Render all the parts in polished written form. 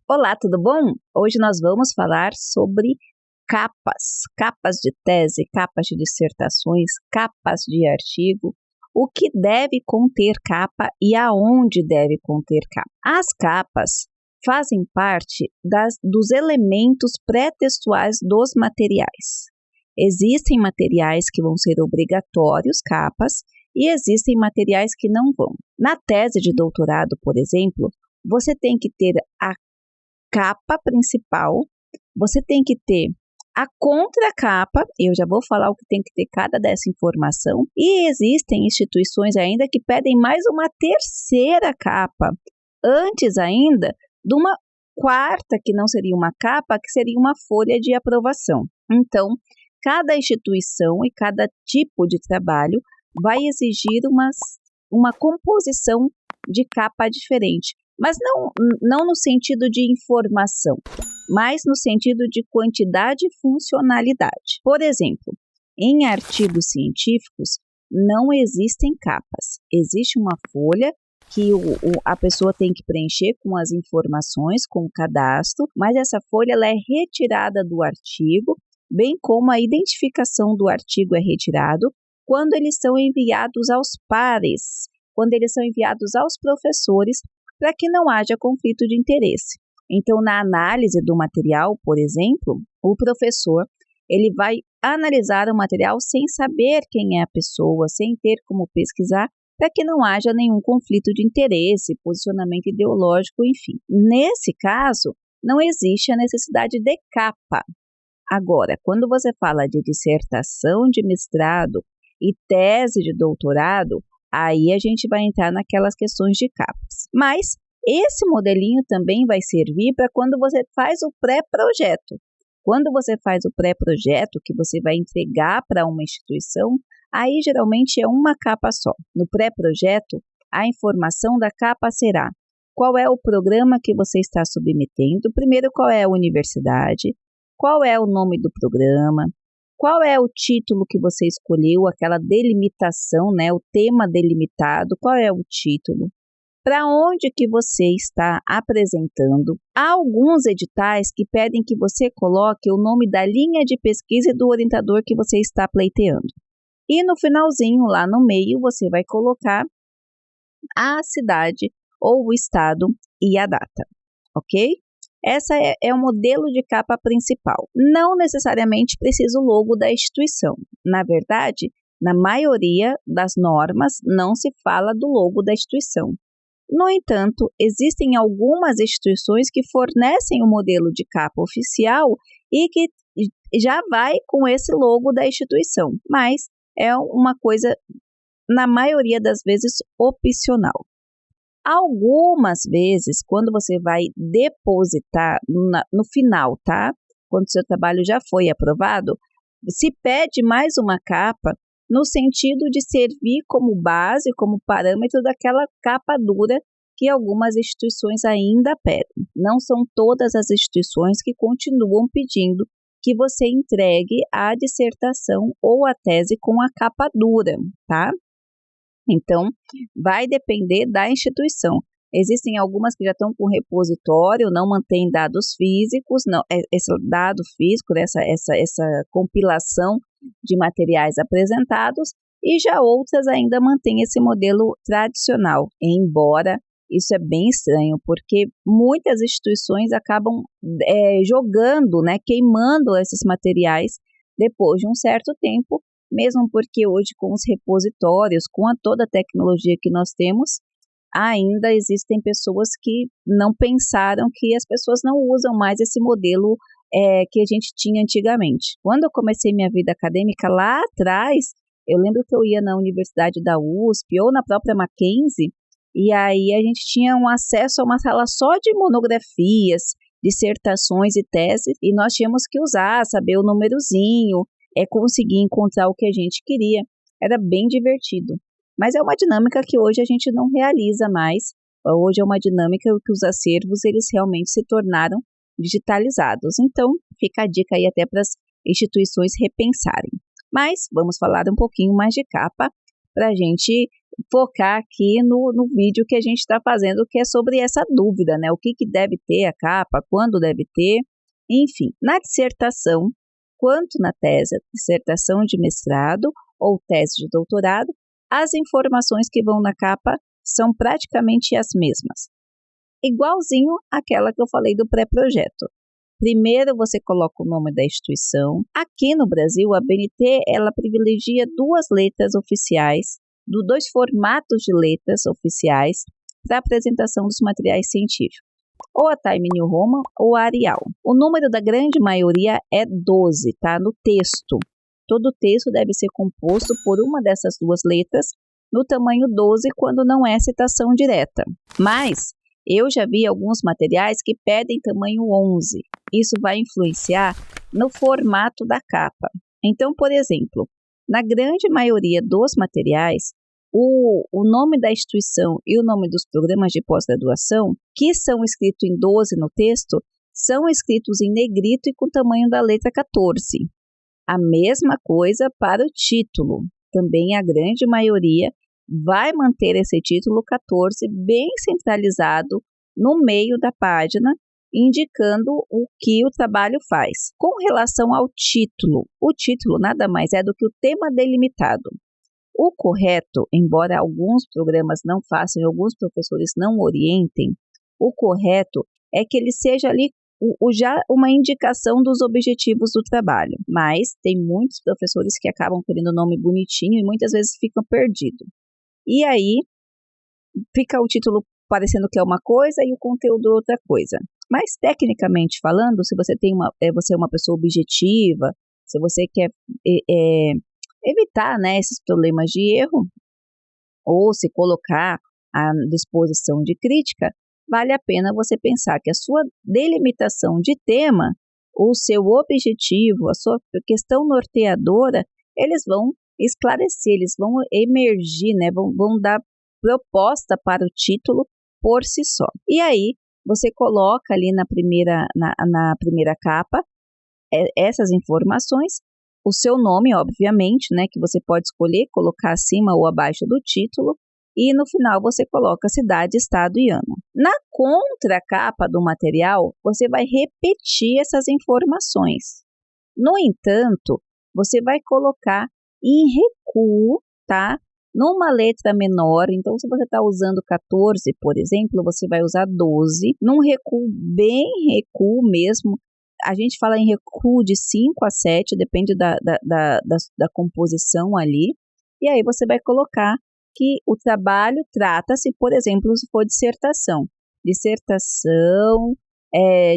Olá, tudo bom? Hoje nós vamos falar sobre capas de tese, capas de dissertações, capas de artigo, o que deve conter capa e aonde deve conter capa. As capas fazem parte dos elementos pré-textuais dos materiais. Existem materiais que vão ser obrigatórios, capas, e existem materiais que não vão. Na tese de doutorado, por exemplo, você tem que ter a capa principal, você tem que ter a contracapa, eu já vou falar o que tem que ter cada dessa informação, e existem instituições ainda que pedem mais uma terceira capa, antes ainda de uma quarta, que não seria uma capa, que seria uma folha de aprovação. Então, cada instituição e cada tipo de trabalho vai exigir uma composição de capa diferente. Mas não no sentido de informação, mas no sentido de quantidade e funcionalidade. Por exemplo, em artigos científicos não existem capas. Existe uma folha que a pessoa tem que preencher com as informações, com o cadastro, mas essa folha ela é retirada do artigo, bem como a identificação do artigo é retirado quando eles são enviados aos pares, quando eles são enviados aos professores, para que não haja conflito de interesse. Então, na análise do material, por exemplo, o professor ele vai analisar o material sem saber quem é a pessoa, sem ter como pesquisar, para que não haja nenhum conflito de interesse, posicionamento ideológico, enfim. Nesse caso, não existe a necessidade de capa. Agora, quando você fala de dissertação de mestrado e tese de doutorado, aí a gente vai entrar naquelas questões de capas. Mas esse modelinho também vai servir para quando você faz o pré-projeto. Quando você faz o pré-projeto, que você vai entregar para uma instituição, aí geralmente é uma capa só. No pré-projeto, a informação da capa será qual é o programa que você está submetendo, primeiro qual é a universidade, qual é o nome do programa, qual é o título que você escolheu, aquela delimitação, né, o tema delimitado, qual é o título, para onde que você está apresentando. Há alguns editais que pedem que você coloque o nome da linha de pesquisa e do orientador que você está pleiteando. E no finalzinho, lá no meio, você vai colocar a cidade ou o estado e a data, ok? Essa é o modelo de capa principal. Não necessariamente precisa o logo da instituição. Na verdade, na maioria das normas não se fala do logo da instituição. No entanto, existem algumas instituições que fornecem o modelo de capa oficial e que já vai com esse logo da instituição, mas é uma coisa, na maioria das vezes, opcional. Algumas vezes, quando você vai depositar no final, tá? Quando o seu trabalho já foi aprovado, se pede mais uma capa no sentido de servir como base, como parâmetro daquela capa dura que algumas instituições ainda pedem. Não são todas as instituições que continuam pedindo que você entregue a dissertação ou a tese com a capa dura, tá? Então, vai depender da instituição. Existem algumas que já estão com repositório, não mantêm dados físicos, não, esse dado físico, essa compilação de materiais apresentados, e já outras ainda mantêm esse modelo tradicional, embora isso é bem estranho, porque muitas instituições acabam jogando, né, queimando esses materiais depois de um certo tempo, mesmo porque hoje com os repositórios, com toda a tecnologia que nós temos, ainda existem pessoas que não pensaram que as pessoas não usam mais esse modelo que a gente tinha antigamente. Quando eu comecei minha vida acadêmica lá atrás, eu lembro que eu ia na Universidade da USP ou na própria Mackenzie, e aí a gente tinha um acesso a uma sala só de monografias, dissertações e teses, e nós tínhamos que usar, saber o númerozinho, conseguir encontrar o que a gente queria. Era bem divertido. Mas é uma dinâmica que hoje a gente não realiza mais. Hoje é uma dinâmica que os acervos eles realmente se tornaram digitalizados. Então, fica a dica aí até para as instituições repensarem. Mas vamos falar um pouquinho mais de capa para a gente focar aqui no vídeo que a gente está fazendo, que é sobre essa dúvida, né? O que deve ter a capa, quando deve ter, enfim. Na dissertação, quanto na tese, dissertação de mestrado ou tese de doutorado, as informações que vão na capa são praticamente as mesmas. Igualzinho àquela que eu falei do pré-projeto. Primeiro você coloca o nome da instituição. Aqui no Brasil, a BNT, ela privilegia duas letras oficiais, dois formatos de letras oficiais para apresentação dos materiais científicos, ou a Time New Roman ou a Arial. O número da grande maioria é 12, tá? No texto. Todo o texto deve ser composto por uma dessas duas letras, no tamanho 12, quando não é citação direta. Mas eu já vi alguns materiais que pedem tamanho 11. Isso vai influenciar no formato da capa. Então, por exemplo, na grande maioria dos materiais, o nome da instituição e o nome dos programas de pós-graduação, que são escritos em 12 no texto, são escritos em negrito e com o tamanho da letra 14. A mesma coisa para o título. Também a grande maioria vai manter esse título 14 bem centralizado no meio da página, indicando o que o trabalho faz. Com relação ao título, o título nada mais é do que o tema delimitado. O correto, embora alguns programas não façam e alguns professores não orientem, o correto é que ele seja ali já uma indicação dos objetivos do trabalho. Mas tem muitos professores que acabam querendo o nome bonitinho e muitas vezes ficam perdidos. E aí fica o título parecendo que é uma coisa e o conteúdo outra coisa. Mas tecnicamente falando, se você você é uma pessoa objetiva, se você quer evitar, né, esses problemas de erro, ou se colocar à disposição de crítica, vale a pena você pensar que a sua delimitação de tema, o seu objetivo, a sua questão norteadora, eles vão esclarecer, eles vão emergir, né, vão dar proposta para o título por si só. E aí, você coloca ali na primeira capa essas informações, o seu nome, obviamente, né, que você pode escolher colocar acima ou abaixo do título, e no final você coloca cidade, estado e ano. Na contracapa do material, você vai repetir essas informações. No entanto, você vai colocar em recuo, tá? Numa letra menor, então se você está usando 14, por exemplo, você vai usar 12, num recuo bem recuo mesmo. A gente fala em recuo de 5 a 7, depende da composição ali. E aí você vai colocar que o trabalho trata-se, por exemplo, se for dissertação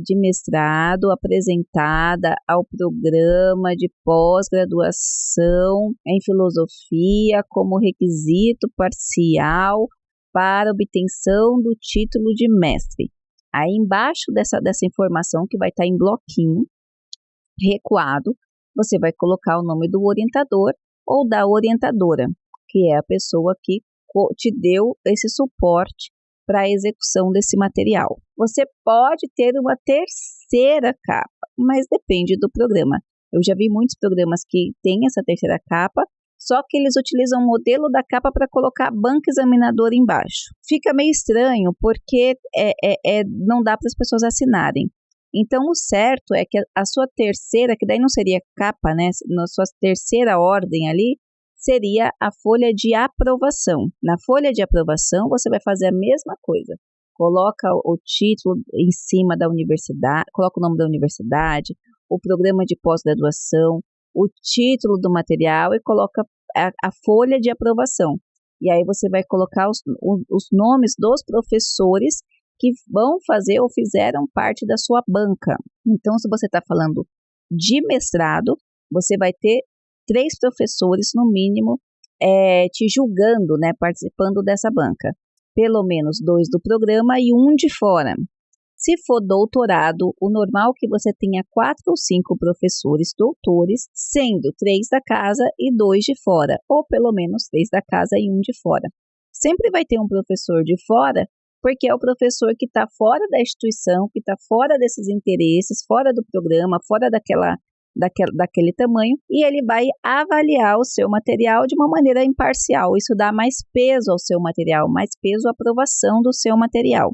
de mestrado apresentada ao programa de pós-graduação em filosofia como requisito parcial para obtenção do título de mestre. Aí embaixo dessa informação, que vai estar em bloquinho, recuado, você vai colocar o nome do orientador ou da orientadora, que é a pessoa que te deu esse suporte para a execução desse material. Você pode ter uma terceira capa, mas depende do programa. Eu já vi muitos programas que têm essa terceira capa, só que eles utilizam o modelo da capa para colocar a banca examinadora embaixo. Fica meio estranho, porque não dá para as pessoas assinarem. Então, o certo é que a sua terceira, que daí não seria capa, né? Na sua terceira ordem ali, seria a folha de aprovação. Na folha de aprovação, você vai fazer a mesma coisa. Coloca o título em cima da universidade, coloca o nome da universidade, o programa de pós-graduação, o título do material e coloca a folha de aprovação. E aí você vai colocar os nomes dos professores que vão fazer ou fizeram parte da sua banca. Então, se você está falando de mestrado, você vai ter 3 professores, no mínimo, te julgando, né, participando dessa banca. Pelo menos 2 do programa e 1 de fora. Se for doutorado, o normal é que você tenha 4 ou 5 professores doutores, sendo 3 da casa e 2 de fora, ou pelo menos 3 da casa e 1 de fora. Sempre vai ter um professor de fora, porque é o professor que está fora da instituição, que está fora desses interesses, fora do programa, fora daquele tamanho, e ele vai avaliar o seu material de uma maneira imparcial. Isso dá mais peso ao seu material, mais peso à aprovação do seu material.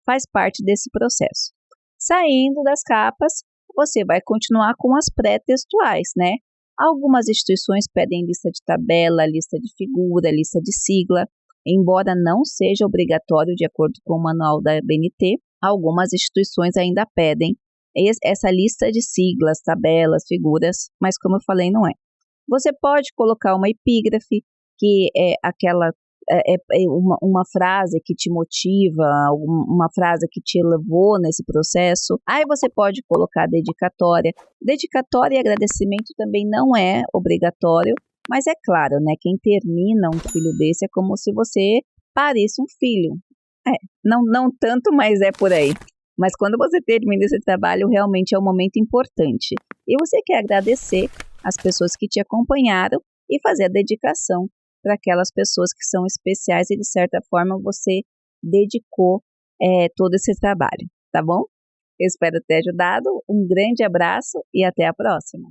Faz parte desse processo. Saindo das capas, você vai continuar com as pré-textuais, né? Algumas instituições pedem lista de tabela, lista de figura, lista de sigla, embora não seja obrigatório de acordo com o manual da BNT, algumas instituições ainda pedem essa lista de siglas, tabelas, figuras, mas como eu falei, não é. Você pode colocar uma epígrafe, que é aquela uma frase que te motiva, uma frase que te levou nesse processo. Aí você pode colocar dedicatória. Dedicatória e agradecimento também não é obrigatório, mas é claro, né? Quem termina um filho desse é como se você parisse um filho. Não tanto, mas é por aí. Mas quando você termina esse trabalho, realmente é um momento importante. E você quer agradecer as pessoas que te acompanharam e fazer a dedicação para aquelas pessoas que são especiais e, de certa forma, você dedicou todo esse trabalho, tá bom? Eu espero ter ajudado. Um grande abraço e até a próxima.